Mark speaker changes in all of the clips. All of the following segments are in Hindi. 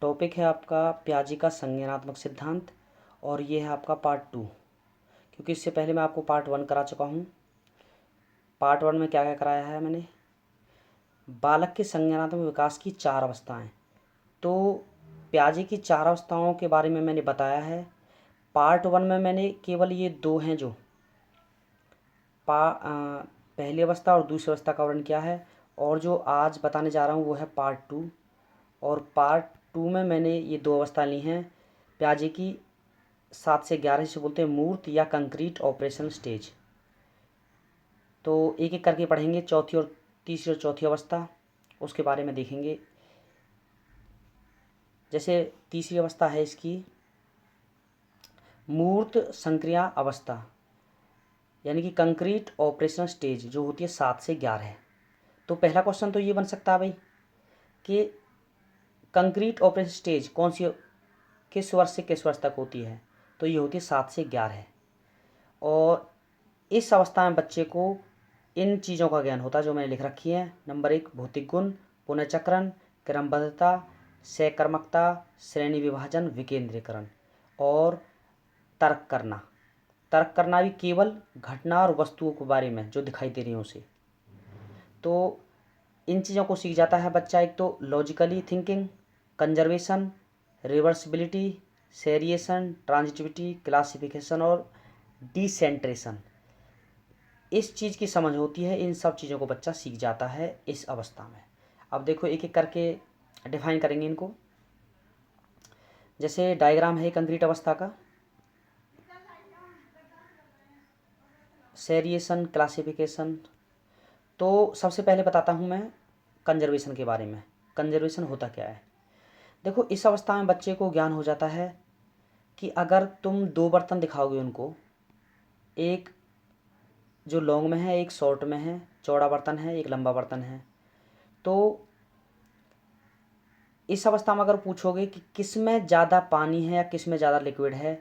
Speaker 1: टॉपिक है आपका पियाजी का संज्ञानात्मक सिद्धांत और ये है आपका पार्ट 2, क्योंकि इससे पहले मैं आपको पार्ट 1 करा चुका हूँ। पार्ट 1 में क्या क्या कराया है मैंने, बालक के संज्ञानात्मक विकास की 4 अवस्थाएं। तो पियाजी की 4 अवस्थाओं के बारे में मैंने बताया है। पार्ट 1 में मैंने केवल ये 2 हैं जो पहली अवस्था और दूसरी अवस्था का वर्णन किया है, और जो आज बताने जा रहा हूँ वो है पार्ट 2। और पार्ट 2 में मैंने ये 2 अवस्था ली हैं पियाजी की 7 से 11, जिसे बोलते हैं मूर्त या कंक्रीट ऑपरेशन स्टेज। तो एक एक करके पढ़ेंगे, चौथी और तीसरी और चौथी अवस्था उसके बारे में देखेंगे। जैसे तीसरी अवस्था है इसकी मूर्त संक्रिया अवस्था, यानी कि कंक्रीट ऑपरेशन स्टेज, जो होती है 7 से 11। तो पहला क्वेश्चन तो ये बन सकता है भाई कि कंक्रीट ऑपरेशन स्टेज कौन सी, किस वर्ष से किस वर्ष तक होती है, तो ये होती है 7 से 11। और इस अवस्था में बच्चे को इन चीज़ों का ज्ञान होता है जो मैंने लिख रखी है। नंबर 1 भौतिक गुण, पुनर्चक्रण, क्रमबद्धता, सहकर्मकता, श्रेणी विभाजन, विकेंद्रीकरण और तर्क करना। तर्क करना भी केवल घटना और वस्तुओं के बारे में जो दिखाई दे रही हैं उसे। तो इन चीज़ों को सीख जाता है बच्चा। एक तो logically thinking, conservation, reversibility, seriation, transitivity, classification और डिसेंट्रेशन। इस चीज़ की समझ होती है। इन सब चीज़ों को बच्चा सीख जाता है इस अवस्था में। अब देखो एक एक करके डिफाइन करेंगे इनको। जैसे डायग्राम है कंक्रीट अवस्था का, सेरिएशन, क्लासिफिकेशन। तो सबसे पहले बताता हूँ मैं कंजर्वेशन के बारे में। कंजर्वेशन होता क्या है, देखो इस अवस्था में बच्चे को ज्ञान हो जाता है कि अगर तुम 2 बर्तन दिखाओगे उनको, एक जो लॉन्ग में है एक शॉर्ट में है, चौड़ा बर्तन है एक लंबा बर्तन है, तो इस अवस्था में अगर पूछोगे कि किस में ज़्यादा पानी है या किस में ज़्यादा लिक्विड है,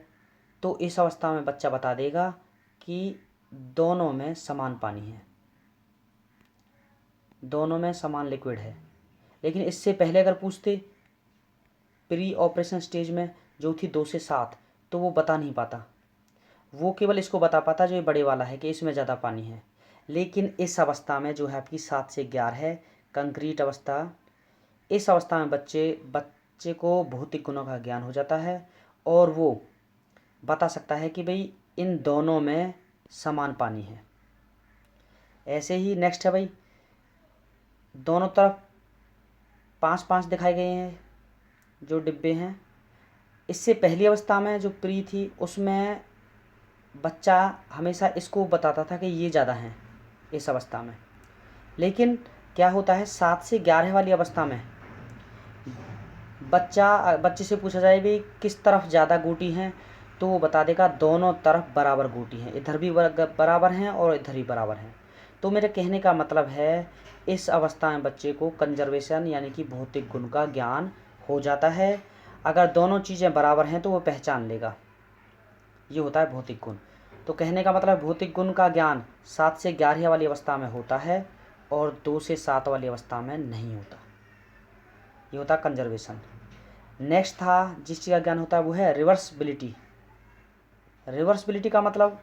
Speaker 1: तो इस अवस्था में बच्चा बता देगा कि दोनों में समान पानी है, दोनों में समान लिक्विड है। लेकिन इससे पहले अगर पूछते प्री ऑपरेशन स्टेज में जो थी 2 से 7, तो वो बता नहीं पाता। वो केवल इसको बता पाता जो ये बड़े वाला है कि इसमें ज़्यादा पानी है। लेकिन इस अवस्था में जो है आपकी 7 से 11 है कंक्रीट अवस्था, इस अवस्था में बच्चे को भौतिक गुणों का ज्ञान हो जाता है और वो बता सकता है कि भाई इन दोनों में समान पानी है। ऐसे ही नेक्स्ट है भाई, दोनों तरफ 5-5 दिखाए गए हैं जो डिब्बे हैं। इससे पहली अवस्था में जो प्री थी उसमें बच्चा हमेशा इसको बताता था कि ये ज़्यादा हैं इस अवस्था में। लेकिन क्या होता है 7 से 11 वाली अवस्था में बच्चे से पूछा जाए भी किस तरफ ज़्यादा गोटी हैं, तो वो बता देगा दोनों तरफ बराबर गोटी हैं, इधर भी बराबर हैं और इधर भी बराबर हैं। तो मेरे कहने का मतलब है इस अवस्था में बच्चे को कंजर्वेशन यानी कि भौतिक गुण का ज्ञान हो जाता है। अगर दोनों चीज़ें बराबर हैं तो वो पहचान लेगा, ये होता है भौतिक गुण। तो कहने का मतलब भौतिक गुण का ज्ञान 7 से 11 वाली अवस्था में होता है और 2 से 7 वाली अवस्था में नहीं होता, ये होता है कंजर्वेशन। नेक्स्ट था जिस चीज़ का ज्ञान होता है वो है रिवर्सिबिलिटी। रिवर्सिबिलिटी का मतलब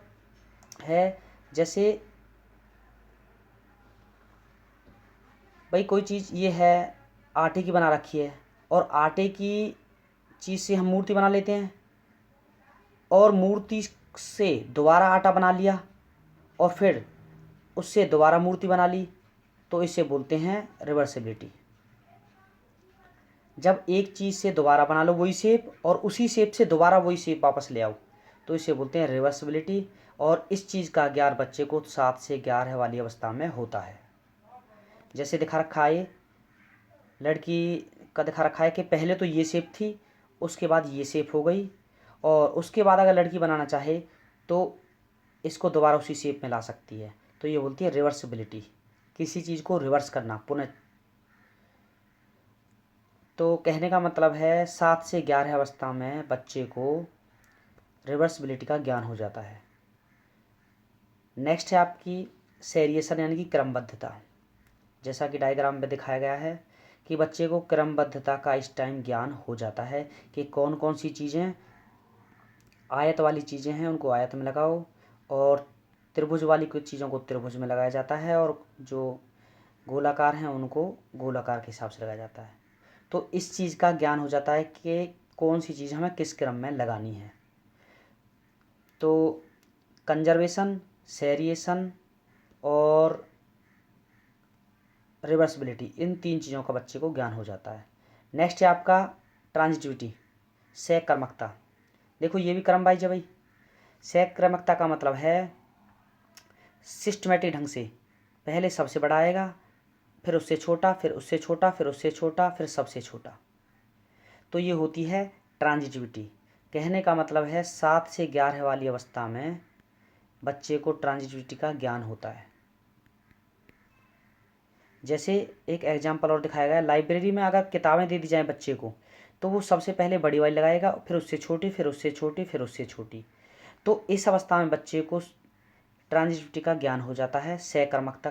Speaker 1: है जैसे भाई कोई चीज़ ये है आटे की बना रखी है और आटे की चीज़ से हम मूर्ति बना लेते हैं और मूर्ति से दोबारा आटा बना लिया और फिर उससे दोबारा मूर्ति बना ली, तो इसे बोलते हैं रिवर्सिबिलिटी। जब एक चीज़ से दोबारा बना लो वही शेप और उसी शेप से दोबारा वही शेप वापस ले आओ, तो इसे बोलते हैं रिवर्सिबिलिटी। और इस चीज़ का ज्ञान बच्चे को 7 से 11 वाली अवस्था में होता है। जैसे दिखा रखा है लड़की का, दिखा रखा है कि पहले तो ये शेप थी, उसके बाद ये शेप हो गई, और उसके बाद अगर लड़की बनाना चाहे तो इसको दोबारा उसी शेप में ला सकती है, तो ये बोलती है रिवर्सिबिलिटी, किसी चीज़ को रिवर्स करना पुनः। तो कहने का मतलब है 7 से 11 अवस्था में बच्चे को रिवर्सिबिलिटी का ज्ञान हो जाता है। नेक्स्ट है आपकी सेरिएशन यानी कि क्रमबद्धता। जैसा कि डायग्राम में दिखाया गया है कि बच्चे को क्रमबद्धता का इस टाइम ज्ञान हो जाता है कि कौन कौन सी चीज़ें आयत वाली चीज़ें हैं उनको आयत में लगाओ, और त्रिभुज वाली कुछ चीज़ों को त्रिभुज में लगाया जाता है, और जो गोलाकार हैं उनको गोलाकार के हिसाब से लगाया जाता है। तो इस चीज़ का ज्ञान हो जाता है कि कौन सी चीज़ हमें किस क्रम में लगानी है। तो कंजर्वेशन, सेरिएशन और रिवर्सिबिलिटी, इन 3 चीज़ों का बच्चे को ज्ञान हो जाता है। नेक्स्ट है आपका ट्रांजिटिविटी, सहक्रमकता। देखो ये भी क्रम वाइज है भाई। सहक्रमकता का मतलब है सिस्टमेटिक ढंग से पहले सबसे बड़ा आएगा, फिर उससे छोटा, फिर उससे छोटा, फिर उससे छोटा, फिर सबसे छोटा। तो ये होती है ट्रांजिटिविटी। कहने का मतलब है 7 से 11 वाली अवस्था में बच्चे को ट्रांजिटिविटी का ज्ञान होता है। जैसे एक एग्जाम्पल और दिखाया गया, लाइब्रेरी में अगर किताबें दे दी जाएँ बच्चे को, तो वो सबसे पहले बड़ी वाली लगाएगा, फिर उससे छोटी, फिर उससे छोटी, फिर उससे छोटी। तो इस अवस्था में बच्चे को ट्रांजिटिविटी का ज्ञान हो जाता है, सहकर्मकता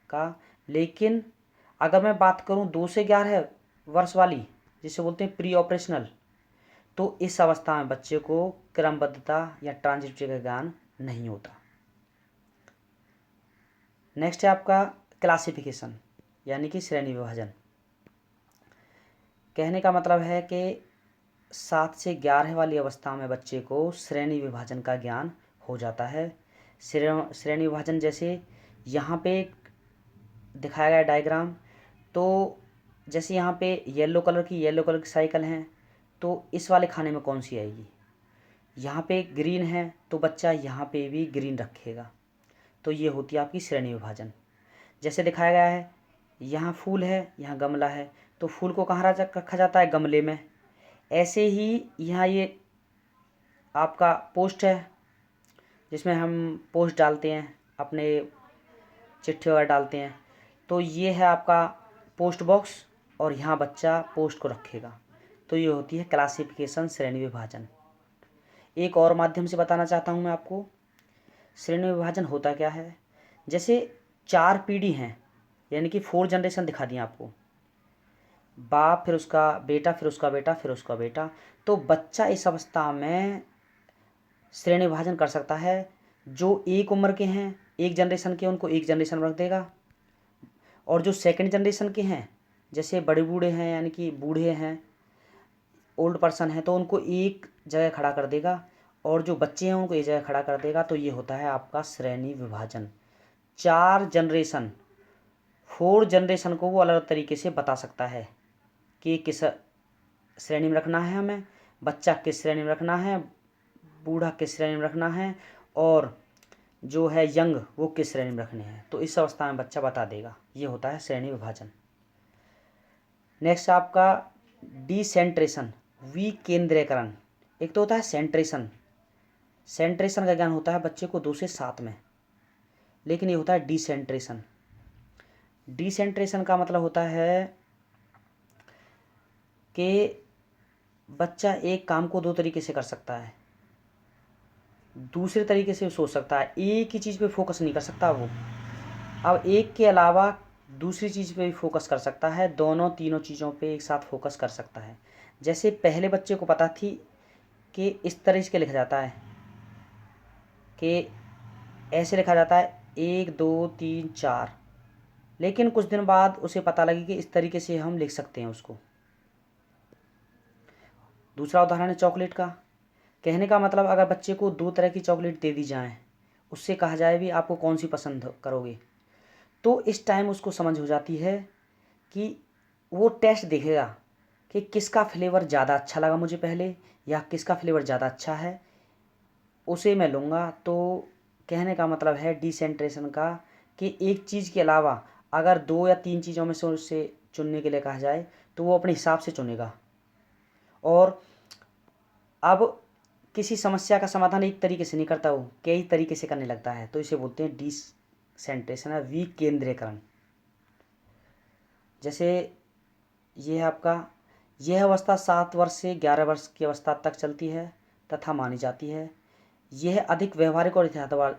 Speaker 1: का। लेकिन अगर मैं बात करूं 2 से 11 वर्ष वाली, जिसे बोलते हैं प्री ऑपरेशनल, तो इस अवस्था में बच्चे को क्रमबद्धता या ट्रांजिटिविटी का ज्ञान नहीं होता। नेक्स्ट है आपका क्लासिफिकेशन, यानी कि श्रेणी विभाजन। कहने का मतलब है कि 7 से 11 वाली अवस्था में बच्चे को श्रेणी विभाजन का ज्ञान हो जाता है। श्रेणी विभाजन जैसे यहाँ पे दिखाया गया डायग्राम, तो जैसे यहाँ पे येलो कलर की साइकिल हैं, तो इस वाले खाने में कौन सी आएगी। यहाँ पे ग्रीन है तो बच्चा यहाँ पे भी ग्रीन रखेगा। तो ये होती है आपकी श्रेणी विभाजन। जैसे दिखाया गया है, यहाँ फूल है, यहाँ गमला है, तो फूल को कहाँ रखा जाता है, गमले में। ऐसे ही यहाँ ये आपका पोस्ट है, जिसमें हम पोस्ट डालते हैं, अपने चिट्ठी वगैरह डालते हैं। तो ये है आपका पोस्ट बॉक्स, और यहाँ बच्चा पोस्ट को रखेगा। तो ये होती है क्लासिफिकेशन, श्रेणी विभाजन। एक और माध्यम से बताना चाहता हूँ मैं आपको, श्रेणी विभाजन होता क्या है। जैसे 4 पीढ़ी हैं, यानी कि 4 जनरेशन दिखा दिए आपको, बाप, फिर उसका बेटा, फिर उसका बेटा, फिर उसका बेटा। तो बच्चा इस अवस्था में श्रेणी विभाजन कर सकता है। जो एक उम्र के हैं, एक जनरेशन के, उनको एक जनरेशन में रख देगा, और जो सेकंड जनरेशन के हैं, जैसे बड़े बूढ़े हैं, यानी कि बूढ़े हैं, ओल्ड पर्सन है, तो उनको एक जगह खड़ा कर देगा, और जो बच्चे हैं उनको एक जगह खड़ा कर देगा। तो ये होता है आपका श्रेणी विभाजन। 4 जनरेशन, 4 जनरेशन को वो अलग अलग तरीके से बता सकता है कि किस श्रेणी में रखना है, हमें बच्चा किस श्रेणी में रखना है, बूढ़ा किस श्रेणी में रखना है, और जो है यंग वो किस श्रेणी में रखने हैं। तो इस अवस्था में बच्चा बता देगा। ये होता है श्रेणी विभाजन। नेक्स्ट आपका डिसेंट्रेशन, विकेंद्रीकरण। एक तो होता है सेंट्रेशन। सेंट्रेशन का ज्ञान होता है बच्चे को 2 से 7 में, लेकिन ये होता है डिसेंट्रेशन। डिसेंट्रेशन का मतलब होता है कि बच्चा एक काम को 2 तरीके से कर सकता है, दूसरे तरीके से सोच सकता है, एक ही चीज़ पे फोकस नहीं कर सकता वो। अब एक के अलावा दूसरी चीज़ पे भी फोकस कर सकता है, दोनों तीनों चीज़ों पे एक साथ फोकस कर सकता है। जैसे पहले बच्चे को पता थी कि इस तरह से लिखा जाता है, कि ऐसे लिखा जाता है 1 2 3 4, लेकिन कुछ दिन बाद उसे पता लगी कि इस तरीके से हम लिख सकते हैं उसको। दूसरा उदाहरण है चॉकलेट का। कहने का मतलब अगर बच्चे को 2 तरह की चॉकलेट दे दी जाए, उससे कहा जाए भी आपको कौन सी पसंद करोगे, तो इस टाइम उसको समझ हो जाती है कि वो टेस्ट देखेगा कि किसका फ्लेवर ज़्यादा अच्छा लगा मुझे पहले, या किसका फ्लेवर ज़्यादा अच्छा है, उसे मैं लूँगा। तो कहने का मतलब है डिसेंट्रेशन का, कि एक चीज़ के अलावा अगर 2 या 3 चीज़ों में से उससे चुनने के लिए कहा जाए तो वो अपने हिसाब से चुनेगा। और अब किसी समस्या का समाधान एक तरीके से नहीं करता, वो कई तरीके से करने लगता है। तो इसे बोलते हैं डिसेंट्रेशन या विकेंद्रीकरण। जैसे ये है आपका, यह अवस्था 7 वर्ष से 11 वर्ष की अवस्था तक चलती है तथा मानी जाती है। यह अधिक व्यवहारिक और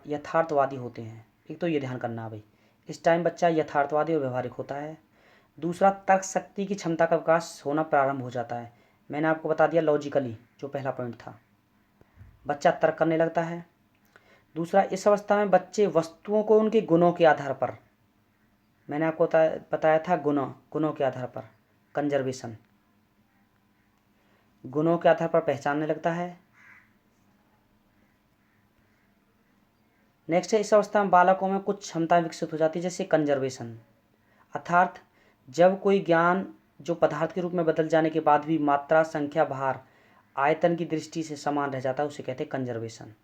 Speaker 1: यथार्थवादी होते हैं। एक तो ये ध्यान करना भाई, इस टाइम बच्चा यथार्थवादी और व्यवहारिक होता है। दूसरा, तर्क शक्ति की क्षमता का विकास होना प्रारंभ हो जाता है। मैंने आपको बता दिया लॉजिकली, जो पहला पॉइंट था, बच्चा तर्क करने लगता है। दूसरा, इस अवस्था में बच्चे वस्तुओं को उनके गुणों के आधार पर, मैंने आपको बताया था गुणों के आधार पर, कंजर्वेशन, गुणों के आधार पर पहचानने लगता है। नेक्स्ट है, इस अवस्था में बालकों में कुछ क्षमता विकसित हो जाती है, जैसे कंजर्वेशन, अर्थात जब कोई ज्ञान जो पदार्थ के रूप में बदल जाने के बाद भी मात्रा, संख्या, भार, आयतन की दृष्टि से समान रह जाता है, उसे कहते हैं कंजर्वेशन।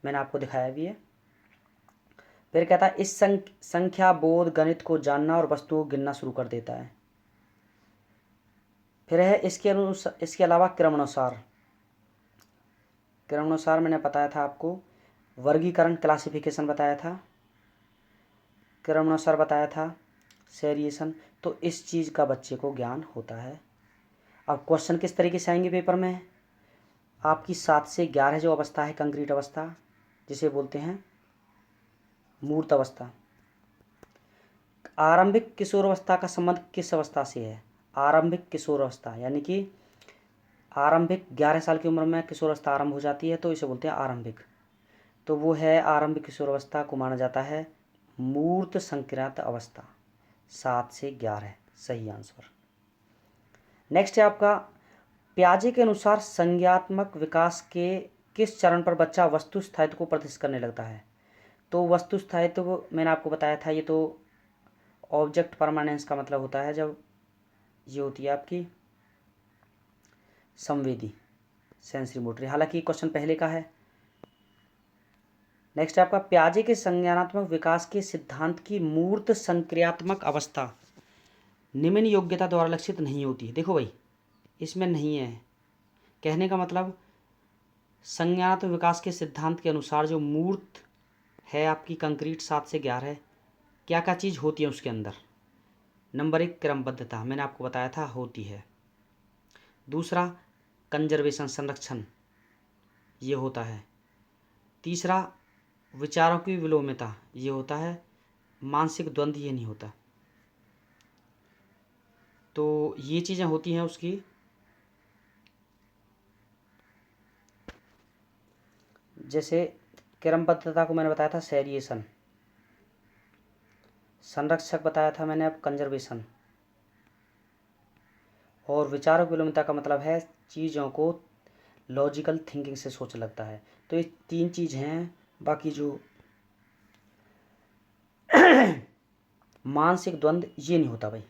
Speaker 1: मैंने आपको दिखाया भी है। फिर कहता है, इस संख्या बोध गणित को जानना और वस्तुओं को गिनना शुरू कर देता है। फिर है इसके अलावा क्रमानुसार मैंने बताया था आपको, वर्गीकरण, क्लासिफिकेशन बताया था, क्रमानुसार बताया था, सेरिएशन। तो इस चीज़ का बच्चे को ज्ञान होता है। अब क्वेश्चन किस तरीके से आएंगे पेपर में, आपकी 7 से 11 जो अवस्था है, कंक्रीट अवस्था, जिसे बोलते हैं मूर्त अवस्था। आरंभिक किशोर अवस्था का संबंध किस अवस्था से है? आरंभिक किशोर अवस्था, यानी कि आरंभिक 11 साल की उम्र में किशोर अवस्था आरंभ हो जाती है, तो इसे बोलते हैं आरंभिक। तो वो है, आरंभिक किशोर अवस्था को माना जाता है मूर्त संक्रांत अवस्था। 7 से 11 सही आंसर। नेक्स्ट है आपका, पियाजे के अनुसार संज्ञात्मक विकास के किस चरण पर बच्चा वस्तु स्थायित्व को प्रदर्शित करने लगता है? तो वस्तु स्थायित्व मैंने आपको बताया था, ये तो ऑब्जेक्ट परमानेंस का मतलब होता है जब ये होती है आपकी संवेदी, सेंसरी मोटरी। हालांकि क्वेश्चन पहले का है। नेक्स्ट है आपका, पियाजे के संज्ञानात्मक विकास के सिद्धांत की मूर्त संक्रियात्मक अवस्था निम्न योग्यता द्वारा लक्षित नहीं होती है। देखो भाई, इसमें नहीं है, कहने का मतलब संज्ञानात्मक विकास के सिद्धांत के अनुसार जो मूर्त है आपकी कंक्रीट 7 से 11, क्या क्या चीज़ होती है उसके अंदर? नंबर 1, क्रमबद्धता, मैंने आपको बताया था होती है। दूसरा, कंजर्वेशन, संरक्षण, ये होता है। तीसरा, विचारों की विलोम्यता, ये होता है। मानसिक द्वंद्व, ये नहीं होता। तो ये चीज़ें होती हैं उसकी। जैसे क्रमबद्धता को मैंने बताया था सेरिएशन, संरक्षक बताया था मैंने अब कंजर्वेशन, और विचारों की विलोम्यता का मतलब है चीज़ों को लॉजिकल थिंकिंग से सोच लगता है। तो ये 3 चीज़ हैं। बाकी जो मानसिक द्वंद्व, ये नहीं होता भाई,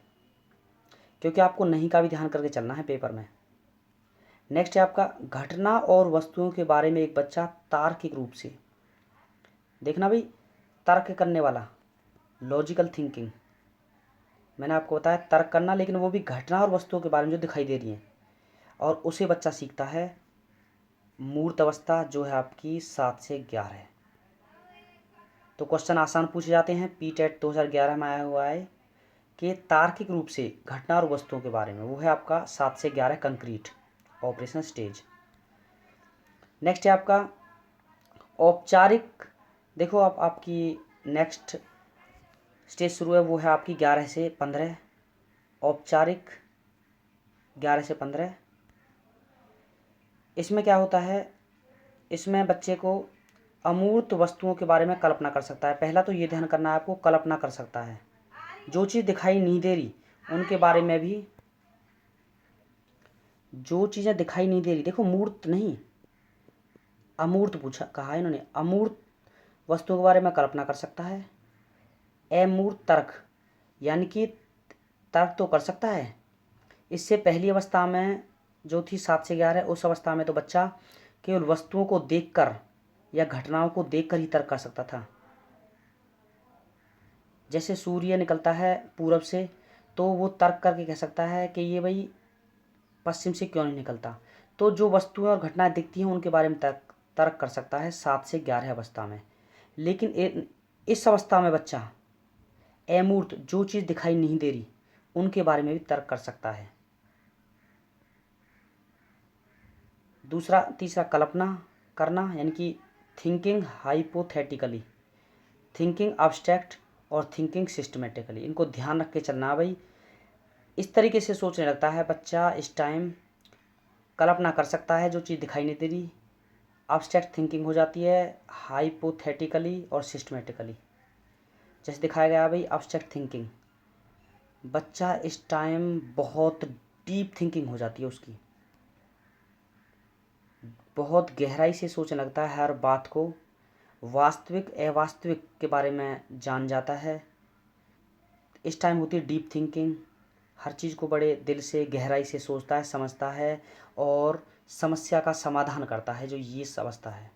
Speaker 1: क्योंकि आपको नहीं का भी ध्यान करके चलना है पेपर में। नेक्स्ट है आपका, घटना और वस्तुओं के बारे में एक बच्चा तार्किक रूप से, देखना भाई, तर्क करने वाला, लॉजिकल थिंकिंग, मैंने आपको बताया तर्क करना, लेकिन वो भी घटना और वस्तुओं के बारे में जो दिखाई दे रही हैं, और उसे बच्चा सीखता है मूर्त अवस्था, जो है आपकी 7 से 11। तो क्वेश्चन आसान पूछे जाते हैं, पीटेट 2011 में आया हुआ है कि तार्किक रूप से घटना और वस्तुओं के बारे में, वो है आपका 7 से 11 कंक्रीट ऑपरेशन स्टेज। नेक्स्ट है आपका औपचारिक, देखो आप आपकी नेक्स्ट स्टेज शुरू है, वो है आपकी 11 से 15, औपचारिक 11 से 15। इसमें क्या होता है, इसमें बच्चे को अमूर्त वस्तुओं के बारे में कल्पना कर सकता है। पहला तो ये ध्यान करना है आपको, कल्पना कर सकता है, जो चीज़ दिखाई नहीं दे रही उनके बारे में भी, जो चीज़ें दिखाई नहीं दे रही, देखो मूर्त नहीं, अमूर्त पूछा कहा है इन्होंने, अमूर्त वस्तुओं के बारे में कल्पना कर सकता है। अमूर्त तर्क, यानी कि तर्क तो कर सकता है। इससे पहली अवस्था में जो थी 7 से 11, उस अवस्था में तो बच्चा केवल वस्तुओं को देखकर या घटनाओं को देखकर ही तर्क कर सकता था। जैसे सूर्य निकलता है पूरब से, तो वो तर्क करके कह सकता है कि ये भाई पश्चिम से क्यों नहीं निकलता। तो जो वस्तुएं और घटनाएं दिखती हैं उनके बारे में तर्क कर सकता है 7 से 11 अवस्था में। लेकिन इस अवस्था में बच्चा अमूर्त, जो चीज़ दिखाई नहीं दे रही उनके बारे में भी तर्क कर सकता है। तीसरा कल्पना करना, यानी कि थिंकिंग हाइपोथेटिकली, थिंकिंग अब्स्ट्रैक्ट और थिंकिंग सिस्टमेटिकली, इनको ध्यान रख के चलना भाई। इस तरीके से सोचने लगता है बच्चा। इस टाइम कल्पना कर सकता है जो चीज़ दिखाई नहीं दे रही। एब्स्ट्रैक्ट थिंकिंग हो जाती है हाइपोथेटिकली और सिस्टमेटिकली। जैसे दिखाया गया भाई एब्स्ट्रैक्ट थिंकिंग, बच्चा इस टाइम बहुत डीप थिंकिंग हो जाती है उसकी, बहुत गहराई से सोचने लगता है हर बात को, वास्तविक अवास्तविक के बारे में जान जाता है। इस टाइम होती है डीप थिंकिंग, हर चीज़ को बड़े दिल से गहराई से सोचता है, समझता है और समस्या का समाधान करता है। जो ये अवस्था है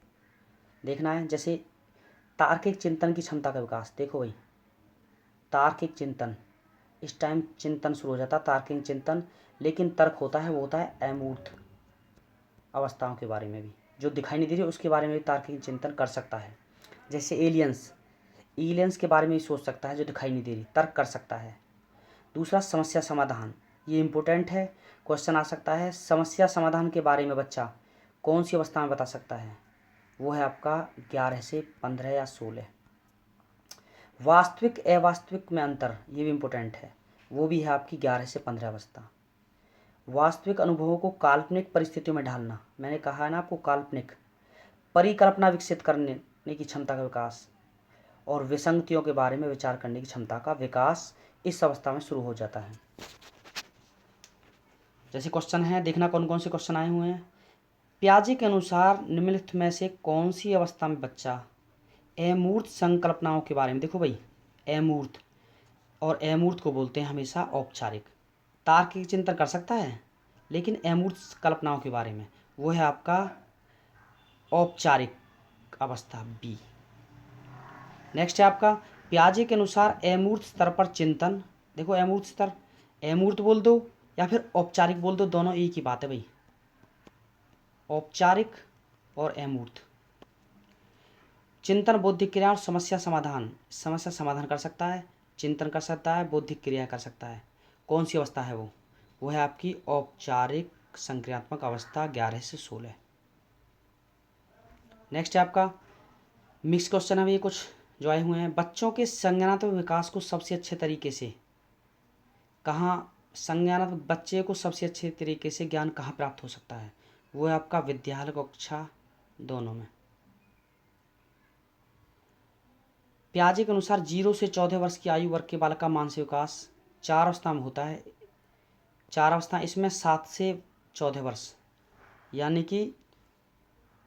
Speaker 1: देखना है। जैसे तार्किक चिंतन की क्षमता का विकास, देखो भाई तार्किक चिंतन, इस टाइम चिंतन शुरू हो जाता है तार्किक चिंतन, लेकिन तर्क होता है वो होता है अमूर्त अवस्थाओं के बारे में भी, जो दिखाई नहीं दे रही उसके बारे में भी तार्किक चिंतन कर सकता है। जैसे एलियंस के बारे में भी सोच सकता है जो दिखाई नहीं दे रही, तर्क कर सकता है। दूसरा समस्या समाधान, ये इम्पोर्टेंट है, क्वेश्चन आ सकता है समस्या समाधान के बारे में बच्चा कौन सी अवस्था में बता सकता है, वो है आपका 11 से 15 या 16। वास्तविक अवास्तविक में अंतर, ये भी इम्पोर्टेंट है, वो भी है आपकी 11 से 15 अवस्था। वास्तविक अनुभवों को काल्पनिक परिस्थितियों में ढालना, मैंने कहा है ना आपको, काल्पनिक परिकल्पना विकसित करने की क्षमता का विकास और विसंगतियों के बारे में विचार करने की क्षमता का विकास इस अवस्था में शुरू हो जाता है। जैसे क्वेश्चन है, देखना कौन कौन से क्वेश्चन आए हुए हैं। पियाजे के अनुसार निम्नलिखित में से कौन सी अवस्था में बच्चा अमूर्त संकल्पनाओं के बारे में, देखो भाई अमूर्त, और अमूर्त को बोलते हैं हमेशा औपचारिक। तार्किक चिंतन कर सकता है लेकिन अमूर्त कल्पनाओं के बारे में, वो है आपका औपचारिक अवस्था बी। नेक्स्ट है आपका पियाजे के अनुसार अमूर्त स्तर पर चिंतन, देखो अमूर्त स्तर, अमूर्त बोल दो या फिर औपचारिक बोल दो, दोनों एक ही बात है भाई, औपचारिक और अमूर्त। चिंतन बौद्धिक क्रिया और समस्या समाधान कर सकता है, चिंतन कर सकता है, बौद्धिक क्रिया कर सकता है। कौन सी अवस्था है वो है आपकी औपचारिक संक्रियात्मक अवस्था 11 से 16। नेक्स्ट है आपका मिक्स क्वेश्चन है ये कुछ जो आए हुए हैं। बच्चों के संज्ञानात्मक विकास को सबसे अच्छे तरीके से कहाँ, संज्ञानात्मक बच्चे को सबसे अच्छे तरीके से ज्ञान कहाँ प्राप्त हो सकता है, वो है आपका विद्यालय कक्षा दोनों में। पियाजे के अनुसार 0 से 14 वर्ष की आयु वर्ग के बालक का मानसिक विकास 4 अवस्था में होता है। 4 अवस्था, इसमें 7 से 14 वर्ष, यानी कि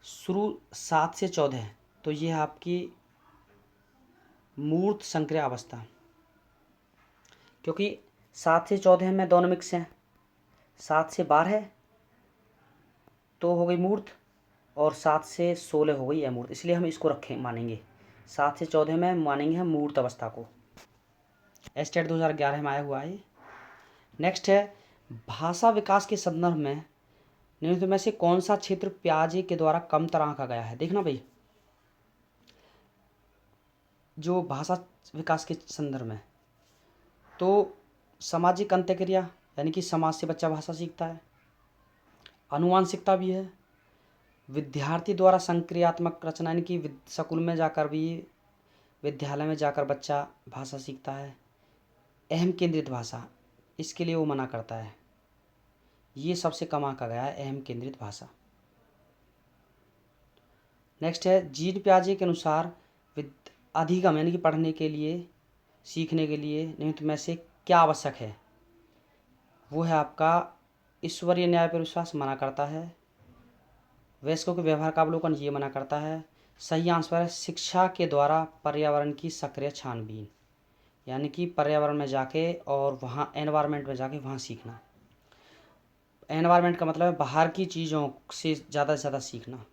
Speaker 1: शुरू 7 से 14, तो ये है आपकी मूर्त संक्रिया अवस्था, क्योंकि 7 से 14 में दोनों मिक्स हैं। 7 से 12 तो हो गई मूर्त और 7 से 16 हो गई अमूर्त, इसलिए हम इसको रखें मानेंगे। 7 से 14 में मानेंगे हम मूर्त अवस्था को। एस्टेट 2011 में आया हुआ है। नेक्स्ट है भाषा विकास के संदर्भ में निम्नलिखित में से कौन सा क्षेत्र पियाजे के द्वारा कम तरह आंका गया है। देखना भाई, जो भाषा विकास के संदर्भ में, तो सामाजिक अंत्यक्रिया यानी कि समाज से बच्चा भाषा सीखता है, अनुवांशिकता भी है, विद्यार्थी द्वारा संक्रियात्मक रचना यानी कि स्कूल में जाकर भी, विद्यालय में जाकर बच्चा भाषा सीखता है, अहम केंद्रित भाषा, इसके लिए वो मना करता है, ये सबसे कम आंका गया है अहम केंद्रित भाषा। नेक्स्ट है जीन पियाजे के अनुसार अधिगम यानी कि पढ़ने के लिए, सीखने के लिए निम्नलिखित में से क्या आवश्यक है, वो है आपका ईश्वरीय न्याय पर विश्वास, मना करता है। वयस्कों के व्यवहार का अवलोकन, ये मना करता है। सही आंसर है शिक्षा के द्वारा पर्यावरण की सक्रिय छानबीन, यानी कि पर्यावरण में जाके और वहाँ एनवायरनमेंट में जाके वहाँ सीखना। एनवायरनमेंट का मतलब है बाहर की चीज़ों से ज़्यादा सीखना।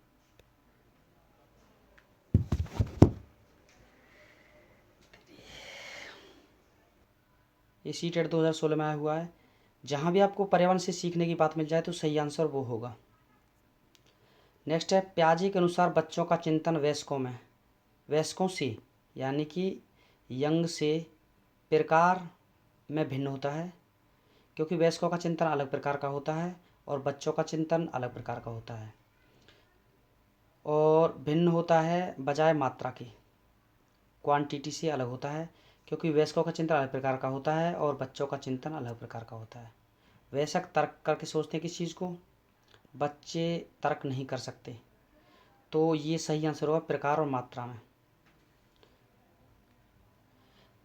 Speaker 1: ये सीटेट 2016 में आया हुआ है। जहाँ भी आपको पर्यावरण से सीखने की बात मिल जाए तो सही आंसर वो होगा। नेक्स्ट है पियाजे के अनुसार बच्चों का चिंतन वयस्कों से यानी कि यंग से प्रकार में भिन्न होता है, क्योंकि वयस्कों का चिंतन अलग प्रकार का होता है और बच्चों का चिंतन अलग प्रकार का होता है, और भिन्न होता है बजाय मात्रा के, क्वांटिटी से अलग होता है, क्योंकि वयस्कों का चिंतन अलग प्रकार का होता है और बच्चों का चिंतन अलग प्रकार का होता है। वयस्क तर्क करके सोचते हैं किस चीज़ को, बच्चे तर्क नहीं कर सकते। तो ये सही आंसर होगा प्रकार और मात्रा में।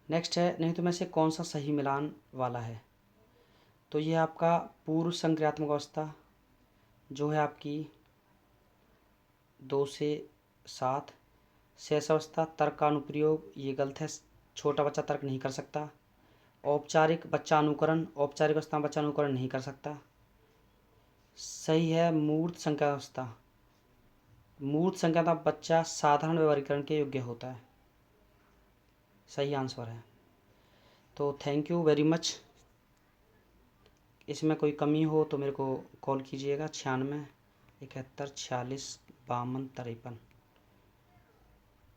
Speaker 1: नेक्स्ट है, नहीं तो में से कौन सा सही मिलान वाला है। तो ये आपका पूर्व संक्रियात्मक अवस्था जो है आपकी 2 से 7। शेष अवस्था तर्क का अनुप्रयोग, ये गलत है, छोटा बच्चा तर्क नहीं कर सकता। औपचारिक बच्चा अनुकरण, औपचारिक अवस्था में बच्चा अनुकरण नहीं कर सकता। सही है मूर्त संख्या अवस्था, मूर्त संख्या का बच्चा साधारण व्यवहारीकरण के योग्य होता है, सही आंसर है। तो थैंक यू वेरी मच। इसमें कोई कमी हो तो मेरे को कॉल कीजिएगा 96 71 46 52 53।